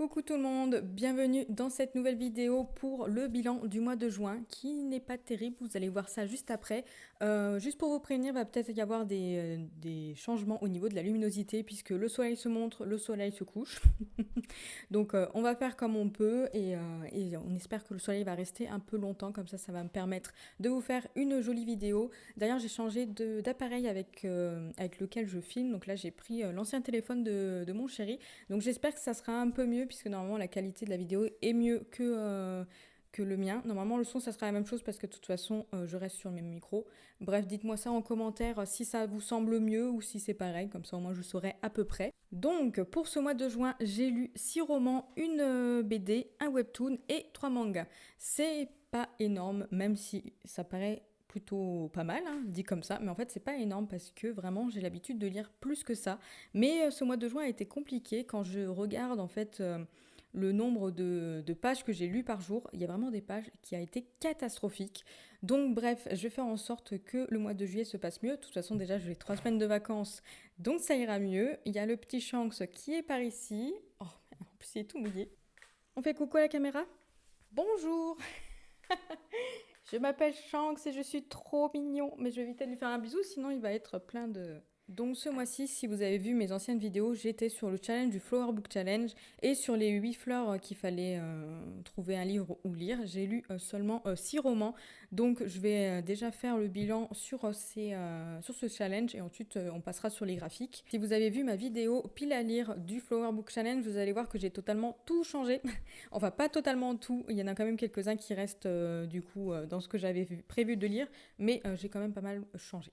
Coucou tout le monde, bienvenue dans cette nouvelle vidéo pour le bilan du mois de juin qui n'est pas terrible, vous allez voir ça juste après. Juste pour vous prévenir, il va peut-être y avoir des changements au niveau de la luminosité puisque le soleil se montre, le soleil se couche. Donc on va faire comme on peut et on espère que le soleil va rester un peu longtemps, comme ça va me permettre de vous faire une jolie vidéo. D'ailleurs j'ai changé d'appareil avec lequel je filme, donc là j'ai pris l'ancien téléphone de mon chéri. Donc j'espère que ça sera un peu mieux, puisque normalement la qualité de la vidéo est mieux que le mien. Normalement le son ça sera la même chose parce que de toute façon je reste sur le même micro. Bref, dites-moi ça en commentaire si ça vous semble mieux ou si c'est pareil, comme ça au moins je saurai à peu près. Donc pour ce mois de juin, j'ai lu 6 romans, une BD, un webtoon et 3 mangas. C'est pas énorme, même si ça paraît plutôt pas mal, hein, dit comme ça, mais en fait c'est pas énorme parce que vraiment j'ai l'habitude de lire plus que ça. Mais ce mois de juin a été compliqué quand je regarde en fait le nombre de pages que j'ai lues par jour. Il y a vraiment des pages qui a été catastrophique. Donc bref, je vais faire en sorte que le mois de juillet se passe mieux. De toute façon déjà j'ai 3 semaines de vacances, donc ça ira mieux. Il y a le petit Shanks qui est par ici. Oh, en plus il est tout mouillé. On fait coucou à la caméra. Bonjour. Je m'appelle Shanks et je suis trop mignon, mais je vais éviter de lui faire un bisou, sinon il va être plein de... Donc ce mois-ci, si vous avez vu mes anciennes vidéos, j'étais sur le challenge du Flower Book Challenge et sur les 8 fleurs qu'il fallait trouver un livre ou lire. J'ai lu seulement 6 romans, donc je vais déjà faire le bilan sur ce challenge et ensuite on passera sur les graphiques. Si vous avez vu ma vidéo pile à lire du Flower Book Challenge, vous allez voir que j'ai totalement tout changé. Enfin pas totalement tout, il y en a quand même quelques-uns qui restent dans ce que j'avais prévu de lire, mais j'ai quand même pas mal changé.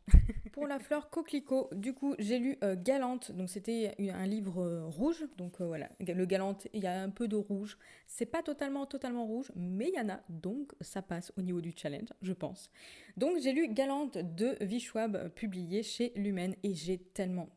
Pour la fleur coquelicot, du coup, j'ai lu Galante, donc c'était un livre rouge, donc voilà, le Galante, il y a un peu de rouge, c'est pas totalement rouge, mais il y en a, donc ça passe au niveau du challenge, je pense. Donc j'ai lu Galante de Vichwab, publié chez Lumen, et j'ai tellement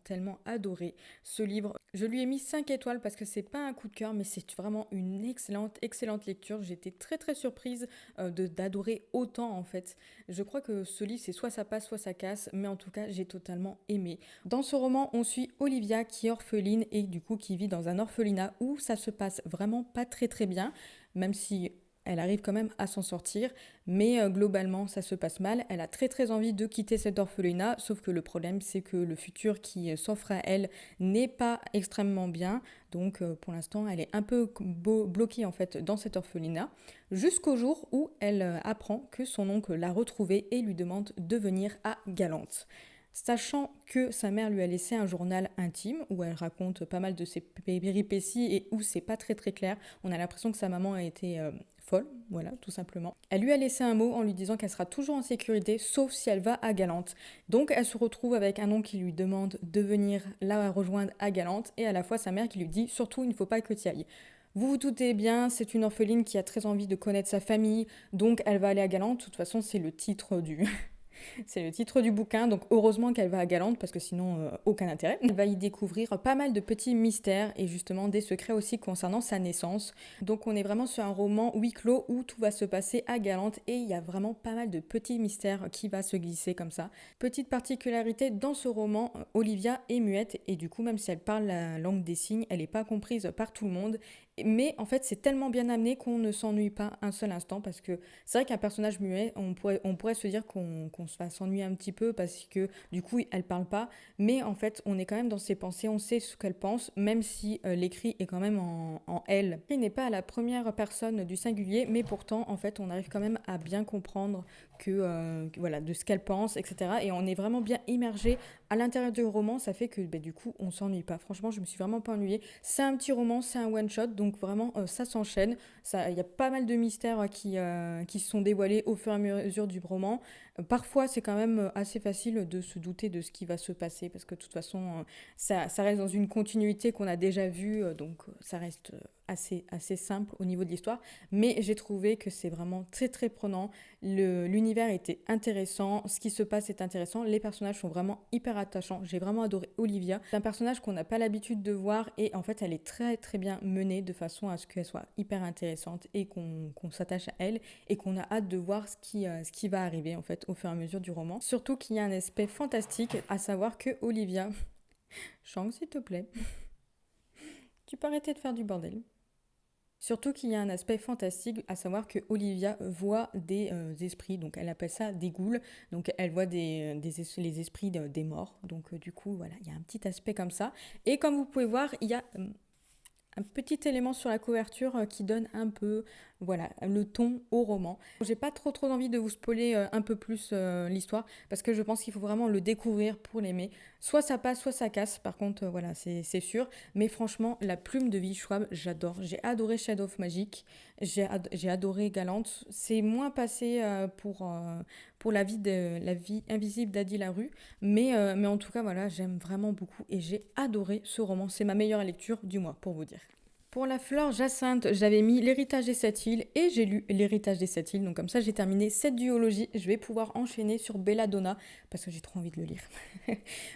adoré ce livre. Je lui ai mis 5 étoiles parce que c'est pas un coup de cœur, mais c'est vraiment une excellente lecture. J'étais très surprise d'adorer autant en fait. Je crois que ce livre, c'est soit ça passe, soit ça casse, mais en tout cas, j'ai totalement aimé. Dans ce roman, on suit Olivia qui est orpheline et du coup qui vit dans un orphelinat où ça se passe vraiment pas très bien, même si elle arrive quand même à s'en sortir, mais globalement ça se passe mal. Elle a très envie de quitter cet orphelinat, sauf que le problème c'est que le futur qui s'offre à elle n'est pas extrêmement bien, donc pour l'instant elle est un peu bloquée en fait dans cet orphelinat, jusqu'au jour où elle apprend que son oncle l'a retrouvée et lui demande de venir à Galante. Sachant que sa mère lui a laissé un journal intime où elle raconte pas mal de ses péripéties et où c'est pas très clair, on a l'impression que sa maman a été folle, voilà, tout simplement. Elle lui a laissé un mot en lui disant qu'elle sera toujours en sécurité, sauf si elle va à Galante. Donc elle se retrouve avec un oncle qui lui demande de venir la rejoindre à Galante et à la fois sa mère qui lui dit surtout il ne faut pas que tu y ailles. Vous vous doutez bien, c'est une orpheline qui a très envie de connaître sa famille, donc elle va aller à Galante. De toute façon, c'est le titre du, c'est le titre du bouquin, donc heureusement qu'elle va à Galante parce que sinon aucun intérêt. Elle va y découvrir pas mal de petits mystères et justement des secrets aussi concernant sa naissance. Donc on est vraiment sur un roman huis clos où tout va se passer à Galante et il y a vraiment pas mal de petits mystères qui va se glisser comme ça. Petite particularité dans ce roman, Olivia est muette et du coup même si elle parle la langue des signes, elle n'est pas comprise par tout le monde. Mais en fait c'est tellement bien amené qu'on ne s'ennuie pas un seul instant parce que c'est vrai qu'un personnage muet, on pourrait se dire qu'on va s'ennuyer un petit peu parce que du coup elle parle pas, mais en fait on est quand même dans ses pensées, on sait ce qu'elle pense, même si l'écrit est quand même en elle. Il n'est pas à la première personne du singulier, mais pourtant en fait on arrive quand même à bien comprendre que voilà, de ce qu'elle pense, etc. Et on est vraiment bien immergé à l'intérieur du roman, ça fait que du coup on s'ennuie pas. Franchement je me suis vraiment pas ennuyée. C'est un petit roman, c'est un one shot, donc vraiment ça s'enchaîne. Il y a pas mal de mystères qui se sont dévoilés au fur et à mesure du roman. Parfois, c'est quand même assez facile de se douter de ce qui va se passer parce que de toute façon, ça reste dans une continuité qu'on a déjà vue, donc ça reste assez simple au niveau de l'histoire. Mais j'ai trouvé que c'est vraiment très prenant. L'univers était intéressant, ce qui se passe est intéressant, les personnages sont vraiment hyper attachants. J'ai vraiment adoré Olivia. C'est un personnage qu'on n'a pas l'habitude de voir et en fait, elle est très bien menée de façon à ce qu'elle soit hyper intéressante et qu'on s'attache à elle et qu'on a hâte de voir ce qui va arriver en fait au fur et à mesure du roman. Surtout qu'il y a un aspect fantastique, à savoir que Olivia, Shang, s'il te plaît, tu peux arrêter de faire du bordel. Surtout qu'il y a un aspect fantastique, à savoir que Olivia voit des esprits, donc elle appelle ça des ghouls, donc elle voit les esprits des morts, donc du coup voilà, il y a un petit aspect comme ça. Et comme vous pouvez voir, il y a un petit élément sur la couverture qui donne un peu voilà, le ton au roman. J'ai pas trop envie de vous spoiler un peu plus l'histoire parce que je pense qu'il faut vraiment le découvrir pour l'aimer. Soit ça passe, soit ça casse. Par contre, voilà, c'est sûr. Mais franchement, la plume de V. Schwab, j'adore. J'ai adoré Shadow of Magic. J'ai adoré Galante. C'est moins passé pour la vie invisible d'Adi Larue. Mais en tout cas, voilà, j'aime vraiment beaucoup et j'ai adoré ce roman. C'est ma meilleure lecture du mois, pour vous dire. Pour la fleur Jacinthe, j'avais mis l'héritage des sept îles et j'ai lu l'héritage des sept îles. Donc comme ça, j'ai terminé cette duologie. Je vais pouvoir enchaîner sur Belladonna parce que j'ai trop envie de le lire.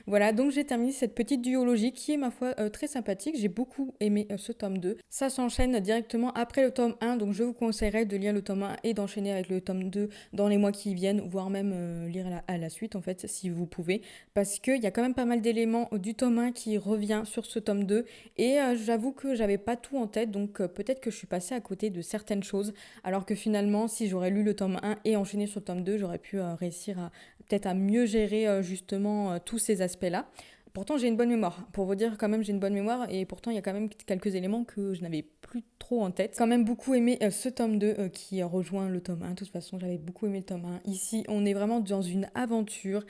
Voilà, donc j'ai terminé cette petite duologie qui est ma foi très sympathique. J'ai beaucoup aimé ce tome 2. Ça s'enchaîne directement après le tome 1, donc je vous conseillerais de lire le tome 1 et d'enchaîner avec le tome 2 dans les mois qui viennent, voire même lire à la suite en fait si vous pouvez. Parce qu'il y a quand même pas mal d'éléments du tome 1 qui revient sur ce tome 2 et j'avoue que j'avais pas tout en tête, donc peut-être que je suis passée à côté de certaines choses, alors que finalement, si j'aurais lu le tome 1 et enchaîné sur le tome 2, j'aurais pu réussir à peut-être à mieux gérer justement tous ces aspects-là. Pourtant, j'ai une bonne mémoire. Pour vous dire, quand même, j'ai une bonne mémoire et pourtant, il y a quand même quelques éléments que je n'avais plus trop en tête. Quand même beaucoup aimé ce tome 2 qui rejoint le tome 1. De toute façon, j'avais beaucoup aimé le tome 1. Ici, on est vraiment dans une aventure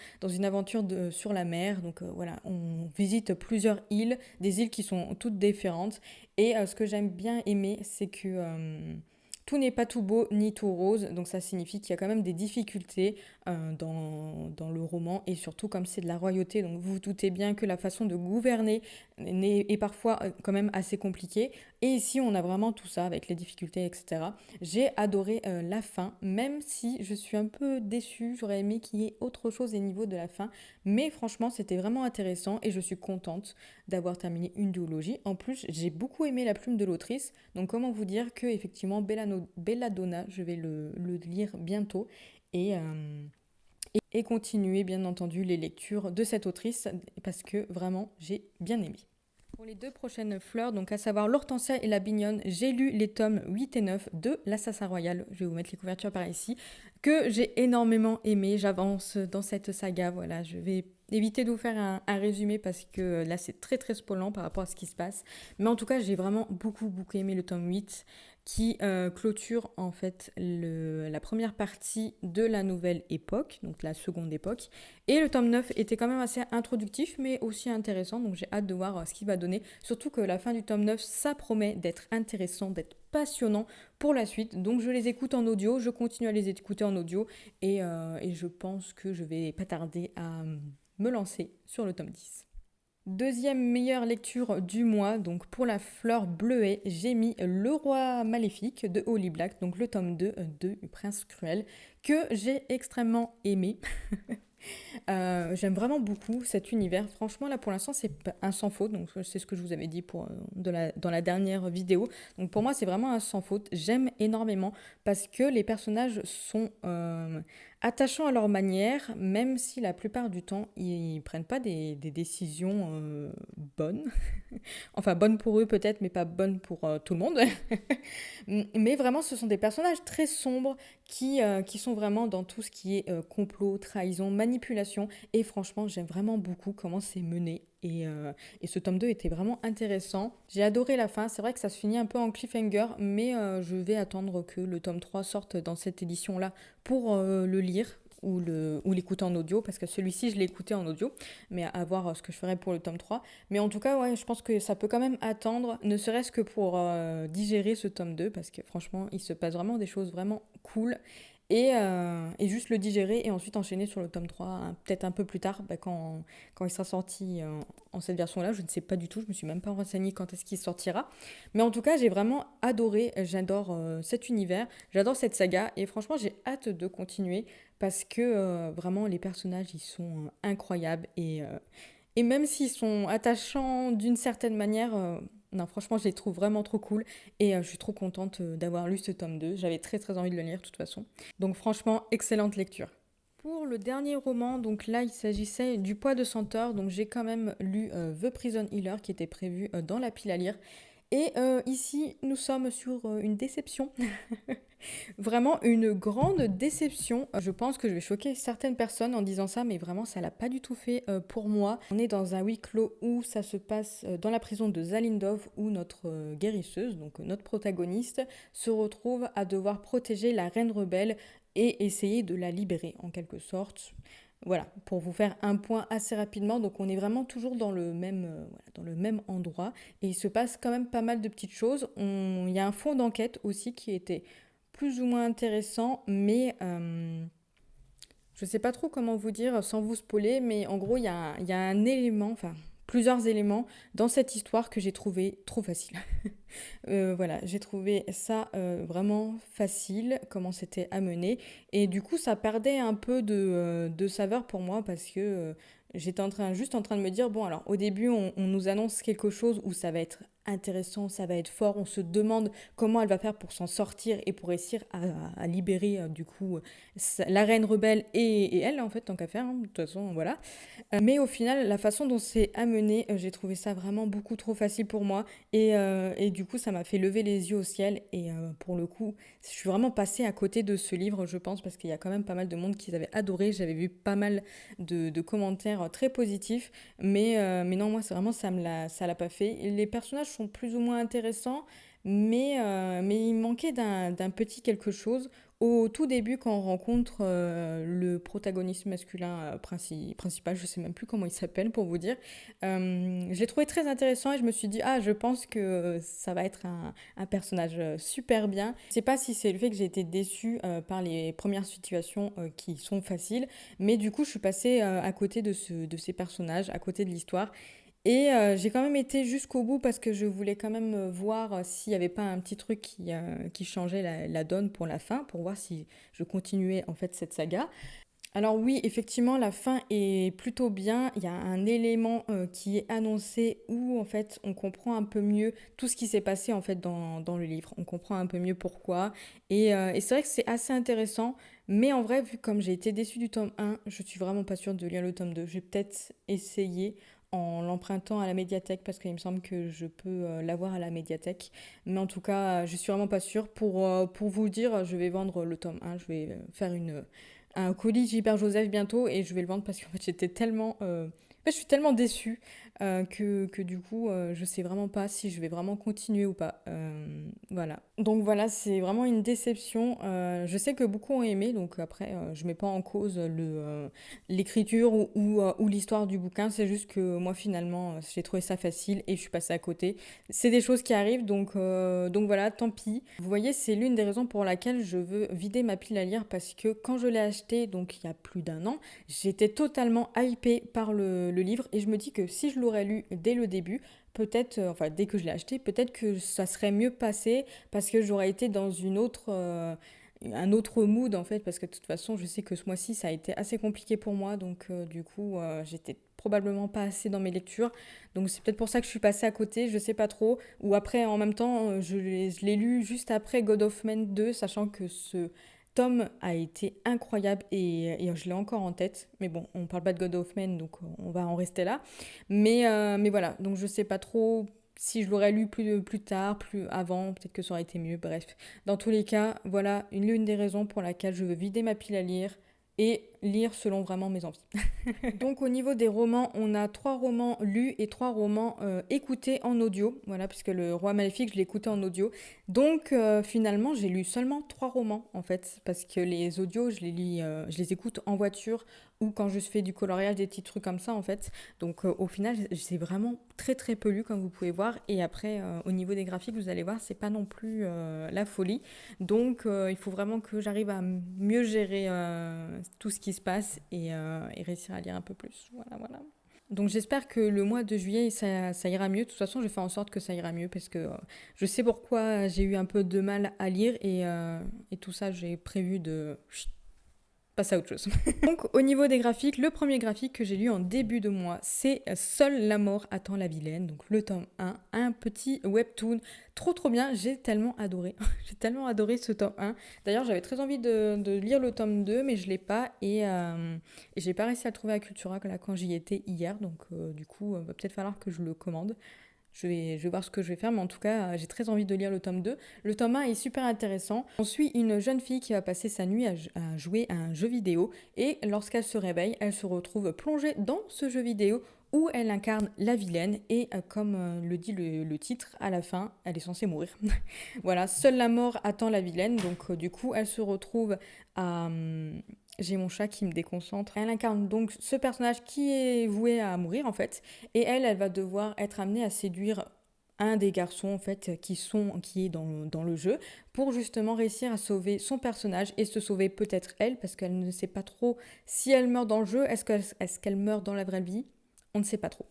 sur la mer. Donc voilà, on visite plusieurs îles, des îles qui sont toutes différentes. Et ce que j'aime bien aimer, c'est que tout n'est pas tout beau ni tout rose. Donc ça signifie qu'il y a quand même des difficultés dans le roman. Et surtout, comme c'est de la royauté, donc vous vous doutez bien que la façon de gouverner est parfois quand même assez compliquée. Et ici, on a vraiment tout ça avec les difficultés, etc. J'ai adoré la fin, même si je suis un peu déçue. J'aurais aimé qu'il y ait autre chose au niveau de la fin. Mais franchement, c'était vraiment intéressant et je suis contente d'avoir terminé une duologie. En plus, j'ai beaucoup aimé la plume de l'autrice. Donc, comment vous dire que effectivement, Belladonna, je vais le lire bientôt et continuer, bien entendu, les lectures de cette autrice parce que vraiment, j'ai bien aimé. Pour les deux prochaines fleurs, donc à savoir l'hortensia et la bignonne, j'ai lu les tomes 8 et 9 de l'Assassin Royal. Je vais vous mettre les couvertures par ici, que j'ai énormément aimé. J'avance dans cette saga, voilà, je vais éviter de vous faire un résumé parce que là c'est très spoilant par rapport à ce qui se passe. Mais en tout cas, j'ai vraiment beaucoup aimé le tome 8 qui clôture en fait la première partie de la nouvelle époque, donc la seconde époque. Et le tome 9 était quand même assez introductif, mais aussi intéressant, donc j'ai hâte de voir ce qu'il va donner. Surtout que la fin du tome 9, ça promet d'être intéressant, d'être passionnant pour la suite. Donc je les écoute en audio, je continue à les écouter en audio, et je pense que je vais pas tarder à me lancer sur le tome 10. Deuxième meilleure lecture du mois, donc pour la fleur bleuée, j'ai mis Le Roi Maléfique de Holly Black, donc le tome 2 de Prince Cruel, que j'ai extrêmement aimé. J'aime vraiment beaucoup cet univers. Franchement, là pour l'instant, c'est un sans faute. Donc, c'est ce que je vous avais dit dans la dernière vidéo. Donc, pour moi, c'est vraiment un sans faute. J'aime énormément parce que les personnages sont attachants à leur manière, même si la plupart du temps, ils prennent pas des décisions bonnes. Enfin, bonnes pour eux peut-être, mais pas bonnes pour tout le monde. Mais vraiment, ce sont des personnages très sombres qui sont vraiment dans tout ce qui est complot, trahison, manipulation. Et franchement, j'aime vraiment beaucoup comment c'est mené. Et ce tome 2 était vraiment intéressant. J'ai adoré la fin. C'est vrai que ça se finit un peu en cliffhanger, mais je vais attendre que le tome 3 sorte dans cette édition-là pour le lire ou l'écouter en audio, parce que celui-ci, je l'ai écouté en audio, mais à voir ce que je ferai pour le tome 3. Mais en tout cas, ouais, je pense que ça peut quand même attendre, ne serait-ce que pour digérer ce tome 2, parce que franchement, il se passe vraiment des choses vraiment cool. Et juste le digérer et ensuite enchaîner sur le tome 3, peut-être un peu plus tard, quand il sera sorti en cette version-là. Je ne sais pas du tout, je me suis même pas renseignée quand est-ce qu'il sortira. Mais en tout cas, j'ai vraiment adoré, j'adore cet univers, j'adore cette saga et franchement, j'ai hâte de continuer parce que vraiment, les personnages, ils sont incroyables et même s'ils sont attachants d'une certaine manière, non, franchement, je les trouve vraiment trop cool et je suis trop contente d'avoir lu ce tome 2. J'avais très envie de le lire de toute façon. Donc franchement, excellente lecture. Pour le dernier roman, donc là, il s'agissait du Poids de Centaure. Donc j'ai quand même lu The Prison Healer qui était prévu dans la pile à lire. Et ici, nous sommes sur une déception. Vraiment une grande déception. Je pense que je vais choquer certaines personnes en disant ça, mais vraiment, ça l'a pas du tout fait pour moi. On est dans un huis clos où ça se passe dans la prison de Zalindov, où notre guérisseuse, donc notre protagoniste, se retrouve à devoir protéger la reine rebelle et essayer de la libérer en quelque sorte. Voilà, pour vous faire un point assez rapidement, donc on est vraiment toujours dans le même, voilà, dans le même endroit et il se passe quand même pas mal de petites choses. Il y a un fond d'enquête aussi qui était plus ou moins intéressant, mais je sais pas trop comment vous dire sans vous spoiler, mais en gros, il y a un élément, enfin plusieurs éléments dans cette histoire que j'ai trouvé trop facile. Voilà, j'ai trouvé ça vraiment facile, comment c'était amené. Et du coup, ça perdait un peu de saveur pour moi parce que j'étais juste en train de me dire, bon, alors au début, on nous annonce quelque chose où ça va être intéressant, ça va être fort, on se demande comment elle va faire pour s'en sortir et pour réussir à libérer du coup la reine rebelle et elle en fait tant qu'à faire, hein, de toute façon voilà. Mais au final, la façon dont c'est amené, j'ai trouvé ça vraiment beaucoup trop facile pour moi. Et du coup, ça m'a fait lever les yeux au ciel. Et pour le coup, je suis vraiment passée à côté de ce livre, je pense, parce qu'il y a quand même pas mal de monde qui avait adoré. J'avais vu pas mal de commentaires très positifs. Mais non, moi, c'est vraiment, ça l'a pas fait. Et les personnages sont plus ou moins intéressants. Mais il manquait d'un petit quelque chose. Au tout début, quand on rencontre le protagoniste masculin principal, je sais même plus comment il s'appelle pour vous dire, je l'ai trouvé très intéressant et je me suis dit, ah, je pense que ça va être un personnage super bien. Je sais pas si c'est le fait que j'ai été déçue par les premières situations qui sont faciles, mais du coup, je suis passée à côté de ces personnages, à côté de l'histoire. Et j'ai quand même été jusqu'au bout parce que je voulais quand même voir s'il n'y avait pas un petit truc qui changeait la donne pour la fin, pour voir si je continuais en fait cette saga. Alors oui, effectivement, la fin est plutôt bien. Il y a un élément qui est annoncé où en fait on comprend un peu mieux tout ce qui s'est passé en fait dans le livre. On comprend un peu mieux pourquoi. Et c'est vrai que c'est assez intéressant. Mais en vrai, vu comme j'ai été déçue du tome 1, je suis vraiment pas sûre de lire le tome 2. Je vais peut-être essayer en l'empruntant à la médiathèque parce qu'il me semble que je peux l'avoir à la médiathèque. Mais en tout cas, je suis vraiment pas sûre. Pour vous le dire, je vais vendre le tome 1. Je vais faire un colis Hyper Joseph bientôt et je vais le vendre parce qu'en fait j'étais tellement en fait, je suis tellement déçue que du coup je sais vraiment pas si je vais vraiment continuer ou pas. Voilà, donc voilà, c'est vraiment une déception. Je sais que beaucoup ont aimé, donc après je mets pas en cause l'écriture ou l'histoire du bouquin, c'est juste que moi finalement j'ai trouvé ça facile et je suis passée à côté. C'est des choses qui arrivent, donc voilà, tant pis. Vous voyez, c'est l'une des raisons pour laquelle je veux vider ma pile à lire parce que quand je l'ai acheté, donc il y a plus d'un an, j'étais totalement hypée par le livre et je me dis que si je l'aurais lu dès le début, peut-être, enfin dès que je l'ai acheté, peut-être que ça serait mieux passé parce que j'aurais été dans un autre mood en fait, parce que de toute façon, je sais que ce mois-ci, ça a été assez compliqué pour moi, donc du coup, j'étais probablement pas assez dans mes lectures. Donc c'est peut-être pour ça que je suis passée à côté, je sais pas trop. Ou après, en même temps, je l'ai lu juste après God of Men 2, sachant que ce tome a été incroyable et je l'ai encore en tête. Mais bon, on parle pas de God of Men, donc on va en rester là. Mais voilà, donc je sais pas trop si je l'aurais lu plus tard, plus avant, peut-être que ça aurait été mieux. Bref, dans tous les cas, voilà l'une des raisons pour laquelle je veux vider ma pile à lire et lire selon vraiment mes envies. Donc au niveau des romans, on a 3 romans lus et 3 romans écoutés en audio. Voilà, puisque le Roi Maléfique, je l'ai écouté en audio. Donc finalement, j'ai lu seulement 3 romans en fait, parce que les audios, je les écoute en voiture ou quand je fais du coloriage, des petits trucs comme ça en fait. Donc au final, j'ai vraiment très très peu lu comme vous pouvez voir. Et après, au niveau des graphiques, vous allez voir, c'est pas non plus la folie. Donc il faut vraiment que j'arrive à mieux gérer tout ce qui se passe et réussir à lire un peu plus. Voilà, voilà. Donc j'espère que le mois de juillet, ça ira mieux. De toute façon, je fais en sorte que ça ira mieux parce que je sais pourquoi j'ai eu un peu de mal à lire et tout ça, j'ai prévu de passer à autre chose. Donc au niveau des graphiques, le premier graphique que j'ai lu en début de mois, c'est Seule la mort attend la vilaine, donc le tome 1, un petit webtoon trop trop bien, j'ai tellement adoré. J'ai tellement adoré ce tome 1. D'ailleurs, j'avais très envie de lire le tome 2, mais je l'ai pas et j'ai pas réussi à le trouver à Cultura là, quand j'y étais hier, donc du coup, va peut-être falloir que je le commande. Je vais voir ce que je vais faire, mais en tout cas, j'ai très envie de lire le tome 2. Le tome 1 est super intéressant. On suit une jeune fille qui va passer sa nuit à jouer à un jeu vidéo et lorsqu'elle se réveille, elle se retrouve plongée dans ce jeu vidéo où elle incarne la vilaine et comme le dit le titre, à la fin, elle est censée mourir. Voilà, seule la mort attend la vilaine, donc du coup, elle se retrouve à... j'ai mon chat qui me déconcentre. Elle incarne donc ce personnage qui est voué à mourir en fait, et elle va devoir être amenée à séduire un des garçons en fait qui est dans le jeu pour justement réussir à sauver son personnage et se sauver peut-être elle parce qu'elle ne sait pas trop si elle meurt dans le jeu, est-ce qu'elle meurt dans la vraie vie, on ne sait pas trop.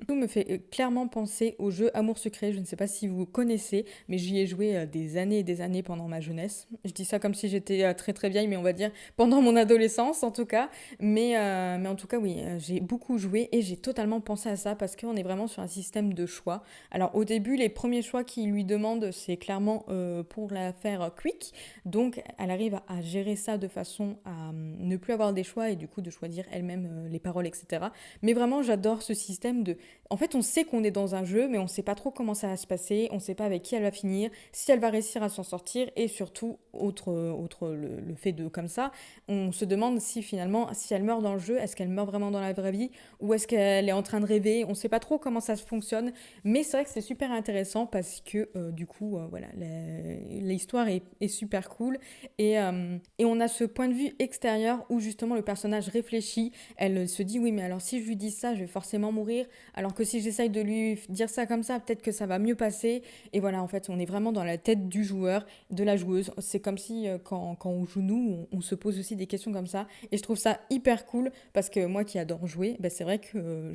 Tout me fait clairement penser au jeu Amour Sucré. Je ne sais pas si vous connaissez, mais j'y ai joué des années et des années pendant ma jeunesse. Je dis ça comme si j'étais très très vieille, mais on va dire pendant mon adolescence en tout cas. Mais en tout cas, oui, j'ai beaucoup joué et j'ai totalement pensé à ça parce qu'on est vraiment sur un système de choix. Alors au début, les premiers choix qu'il lui demande, c'est clairement pour la faire quick. Donc elle arrive à gérer ça de façon à ne plus avoir des choix et du coup de choisir elle-même les paroles, etc. Mais vraiment, j'adore ce système de en fait, on sait qu'on est dans un jeu, mais on ne sait pas trop comment ça va se passer, on ne sait pas avec qui elle va finir, si elle va réussir à s'en sortir, et surtout, autre le fait de comme ça, on se demande si finalement, si elle meurt dans le jeu, est-ce qu'elle meurt vraiment dans la vraie vie, ou est-ce qu'elle est en train de rêver, on ne sait pas trop comment ça fonctionne, mais c'est vrai que c'est super intéressant parce que du coup, voilà, l'histoire est super cool, et on a ce point de vue extérieur où justement le personnage réfléchit, elle se dit oui, mais alors si je lui dis ça, je vais forcément mourir, alors que si j'essaye de lui dire ça comme ça, peut-être que ça va mieux passer. Et voilà, en fait, on est vraiment dans la tête du joueur, de la joueuse. C'est comme si quand on joue nous, on se pose aussi des questions comme ça. Et je trouve ça hyper cool parce que moi qui adore jouer, ben, c'est vrai que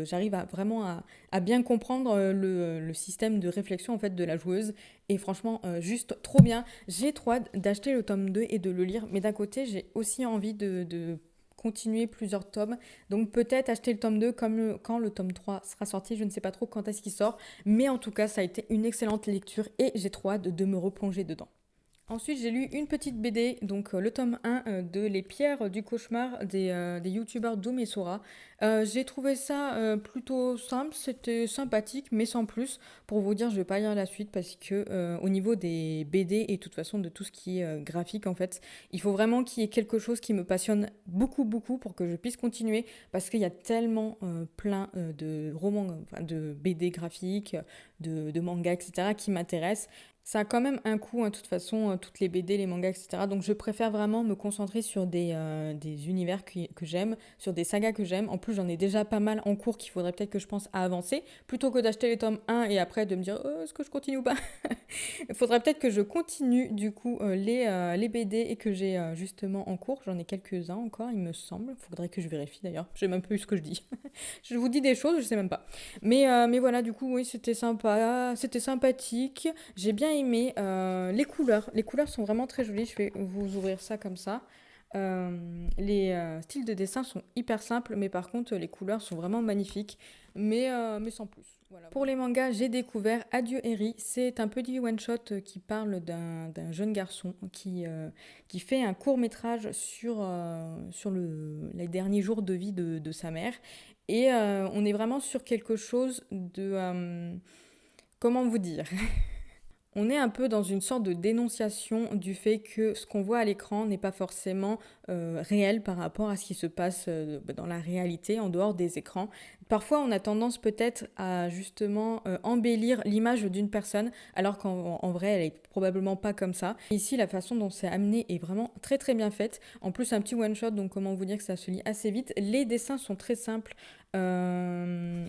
j'arrive vraiment à bien comprendre le système de réflexion en fait de la joueuse. Et franchement, juste trop bien. J'ai trop hâte d'acheter le tome 2 et de le lire. Mais d'un côté, j'ai aussi envie de continuer plusieurs tomes. Donc peut-être acheter le tome 2 quand le tome 3 sera sorti. Je ne sais pas trop quand est-ce qu'il sort. Mais en tout cas, ça a été une excellente lecture et j'ai trop hâte de me replonger dedans. Ensuite, j'ai lu une petite BD, donc le tome 1 de Les pierres du cauchemar des youtubeurs Doom et Sora. J'ai trouvé ça plutôt simple, c'était sympathique, mais sans plus. Pour vous dire, je vais pas lire la suite parce que au niveau des BD et de toute façon de tout ce qui est graphique, en fait, il faut vraiment qu'il y ait quelque chose qui me passionne beaucoup, beaucoup pour que je puisse continuer parce qu'il y a tellement plein de romans, enfin, de BD graphiques, de mangas, etc., qui m'intéressent. Ça a quand même un coût, hein, de toute façon, toutes les BD, les mangas, etc. Donc je préfère vraiment me concentrer sur des univers que j'aime, sur des sagas que j'aime. En plus, j'en ai déjà pas mal en cours qu'il faudrait peut-être que je pense à avancer, plutôt que d'acheter les tomes 1 et après de me dire est-ce que je continue ou pas. Il faudrait peut-être que je continue du coup les BD et que j'ai justement en cours. J'en ai quelques-uns encore, il me semble. Il faudrait que je vérifie d'ailleurs. Je sais même plus ce que je dis. Je vous dis des choses, je sais même pas. Mais voilà, du coup, oui, c'était sympa, c'était sympathique. J'ai bien aimé les couleurs. Les couleurs sont vraiment très jolies. Je vais vous ouvrir ça comme ça. Les styles de dessin sont hyper simples, mais par contre, les couleurs sont vraiment magnifiques, mais sans plus. Voilà. Pour les mangas, j'ai découvert Adieu Eri. C'est un petit one-shot qui parle d'un jeune garçon qui fait un court-métrage sur les derniers jours de vie de sa mère. Et on est vraiment sur quelque chose de... comment vous dire? On est un peu dans une sorte de dénonciation du fait que ce qu'on voit à l'écran n'est pas forcément réel par rapport à ce qui se passe dans la réalité, en dehors des écrans. Parfois, on a tendance peut-être à justement embellir l'image d'une personne, alors qu'en vrai, elle est probablement pas comme ça. Ici, la façon dont c'est amené est vraiment très très bien faite. En plus, un petit one-shot, donc comment vous dire que ça se lit assez vite. Les dessins sont très simples. Euh,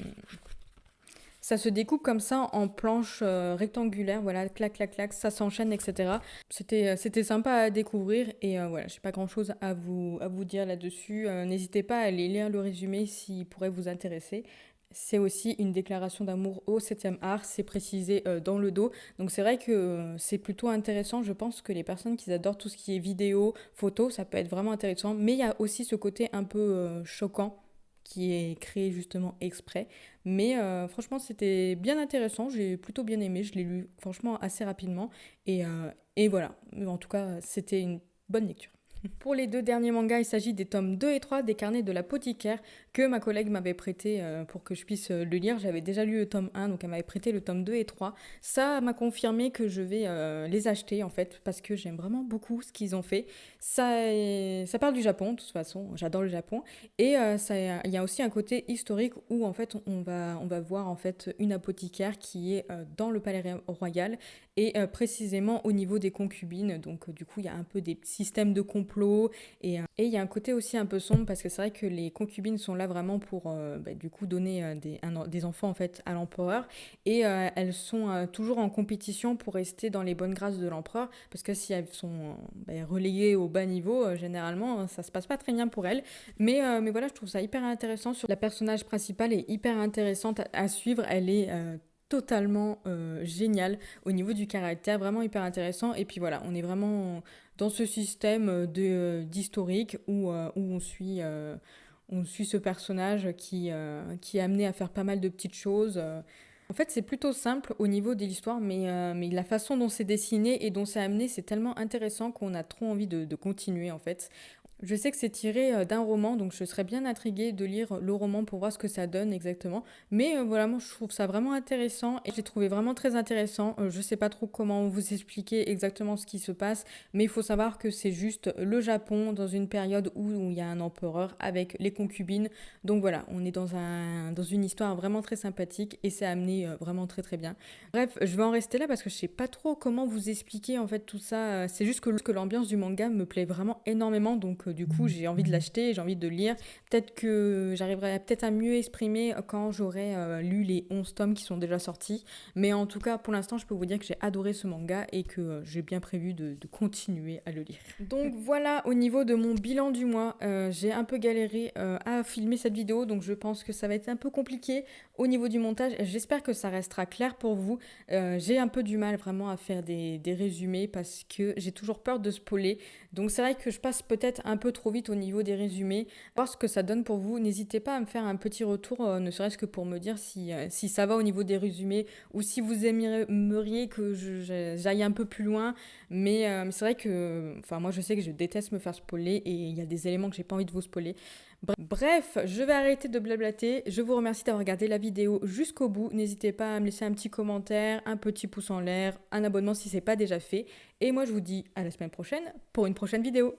Ça se découpe comme ça en planches rectangulaires, voilà, clac, clac, clac, ça s'enchaîne, etc. C'était sympa à découvrir et voilà, j'ai pas grand-chose à vous dire là-dessus. N'hésitez pas à aller lire le résumé s'il pourrait vous intéresser. C'est aussi une déclaration d'amour au septième art, c'est précisé dans le dos. Donc c'est vrai que c'est plutôt intéressant. Je pense que les personnes qui adorent tout ce qui est vidéo, photo, ça peut être vraiment intéressant. Mais il y a aussi ce côté un peu choquant qui est créé justement exprès. Mais franchement, c'était bien intéressant. J'ai plutôt bien aimé. Je l'ai lu franchement assez rapidement. Et voilà. En tout cas, c'était une bonne lecture. Pour les deux derniers mangas, il s'agit des tomes 2 et 3 des carnets de l'apothicaire que ma collègue m'avait prêté pour que je puisse le lire. J'avais déjà lu le tome 1, donc elle m'avait prêté le tome 2 et 3. Ça m'a confirmé que je vais les acheter en fait parce que j'aime vraiment beaucoup ce qu'ils ont fait. Ça parle du Japon, de toute façon, j'adore le Japon. Et il y a aussi un côté historique où en fait on va voir en fait une apothicaire qui est dans le palais royal et précisément au niveau des concubines. Donc du coup il y a un peu des systèmes de complot et il y a un côté aussi un peu sombre parce que c'est vrai que les concubines sont là vraiment pour du coup donner des enfants en fait à l'empereur et elles sont toujours en compétition pour rester dans les bonnes grâces de l'empereur parce que si elles sont reléguées au bas niveau, généralement ça se passe pas très bien pour elles. Mais voilà, je trouve ça hyper intéressant. La personnage principale est hyper intéressante à suivre. Elle est totalement géniale au niveau du caractère, vraiment hyper intéressant. Et puis voilà, on est vraiment dans ce système d'historique où on suit ce personnage qui est amené à faire pas mal de petites choses. En fait, c'est plutôt simple au niveau de l'histoire, mais la façon dont c'est dessiné et dont c'est amené, c'est tellement intéressant qu'on a trop envie de continuer en fait. Je sais que c'est tiré d'un roman, donc je serais bien intriguée de lire le roman pour voir ce que ça donne exactement. Mais voilà, moi je trouve ça vraiment intéressant et j'ai trouvé vraiment très intéressant. Je sais pas trop comment vous expliquer exactement ce qui se passe, mais il faut savoir que c'est juste le Japon dans une période où il y a un empereur avec les concubines. Donc voilà, on est dans une histoire vraiment très sympathique et c'est amené vraiment très très bien. Bref, je vais en rester là parce que je sais pas trop comment vous expliquer en fait tout ça. C'est juste que l'ambiance du manga me plaît vraiment énormément, donc du coup j'ai envie de l'acheter, j'ai envie de le lire. Peut-être que j'arriverai peut-être à mieux exprimer quand j'aurai lu les 11 tomes qui sont déjà sortis. Mais en tout cas, pour l'instant, je peux vous dire que j'ai adoré ce manga et que j'ai bien prévu de continuer à le lire. Donc voilà, au niveau de mon bilan du mois, j'ai un peu galéré à filmer cette vidéo, donc je pense que ça va être un peu compliqué au niveau du montage. J'espère que ça restera clair pour vous. J'ai un peu du mal vraiment à faire des résumés parce que j'ai toujours peur de spoiler. Donc c'est vrai que je passe peut-être un peu trop vite au niveau des résumés. Voir ce que ça donne pour vous. N'hésitez pas à me faire un petit retour, ne serait-ce que pour me dire si ça va au niveau des résumés ou si vous aimeriez que j'aille un peu plus loin. Mais c'est vrai que moi je sais que je déteste me faire spoiler et il y a des éléments que j'ai pas envie de vous spoiler. Bref, je vais arrêter de blablater. Je vous remercie d'avoir regardé la vidéo jusqu'au bout. N'hésitez pas à me laisser un petit commentaire, un petit pouce en l'air, un abonnement si ce n'est pas déjà fait. Et moi, je vous dis à la semaine prochaine pour une prochaine vidéo.